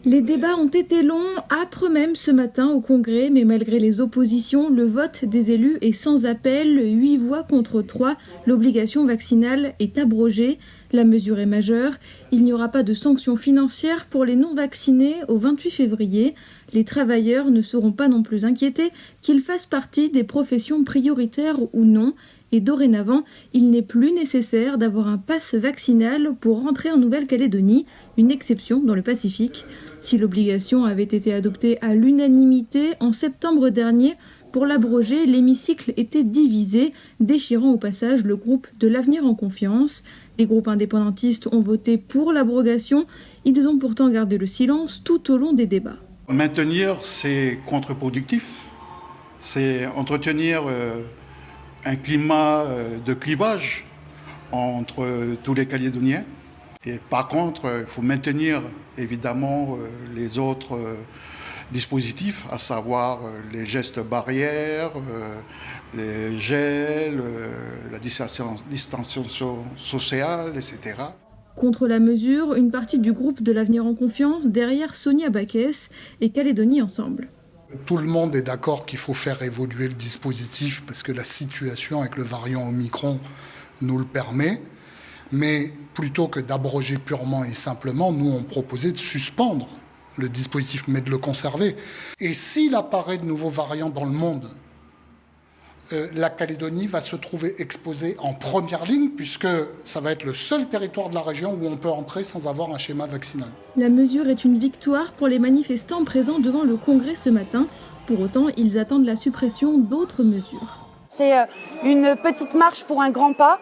Les débats ont été longs, âpres même ce matin au Congrès, mais malgré les oppositions, le vote des élus est sans appel, 8 voix contre 3. L'obligation vaccinale est abrogée. La mesure est majeure. Il n'y aura pas de sanctions financières pour les non-vaccinés au 28 février. Les travailleurs ne seront pas non plus inquiétés qu'ils fassent partie des professions prioritaires ou non. Et dorénavant, il n'est plus nécessaire d'avoir un pass vaccinal pour rentrer en Nouvelle-Calédonie, une exception dans le Pacifique. Si l'obligation avait été adoptée à l'unanimité en septembre dernier, pour l'abroger, l'hémicycle était divisé, déchirant au passage le groupe de l'Avenir en confiance. Les groupes indépendantistes ont voté pour l'abrogation. Ils ont pourtant gardé le silence tout au long des débats. Maintenir, c'est contre-productif. C'est entretenir un climat de clivage entre tous les Calédoniens. Et par contre, il faut maintenir évidemment les autres dispositifs, à savoir les gestes barrières, les gels, la distanciation sociale, etc. Contre la mesure, une partie du groupe de l'Avenir en confiance, derrière Sonia Backès et Calédonie Ensemble. Tout le monde est d'accord qu'il faut faire évoluer le dispositif parce que la situation avec le variant Omicron nous le permet. Mais plutôt que d'abroger purement et simplement, nous on proposait de suspendre le dispositif, mais de le conserver. Et s'il apparaît de nouveaux variants dans le monde, la Calédonie va se trouver exposée en première ligne, puisque ça va être le seul territoire de la région où on peut entrer sans avoir un schéma vaccinal. La mesure est une victoire pour les manifestants présents devant le Congrès ce matin. Pour autant, ils attendent la suppression d'autres mesures. C'est une petite marche pour un grand pas.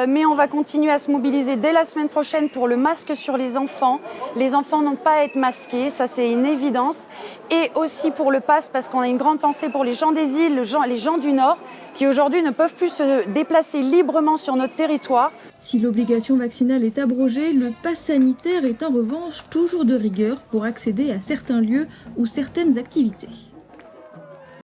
Mais on va continuer à se mobiliser dès la semaine prochaine pour le masque sur les enfants. Les enfants n'ont pas à être masqués, ça c'est une évidence. Et aussi pour le pass, parce qu'on a une grande pensée pour les gens des îles, les gens du Nord, qui aujourd'hui ne peuvent plus se déplacer librement sur notre territoire. Si l'obligation vaccinale est abrogée, le pass sanitaire est en revanche toujours de rigueur pour accéder à certains lieux ou certaines activités.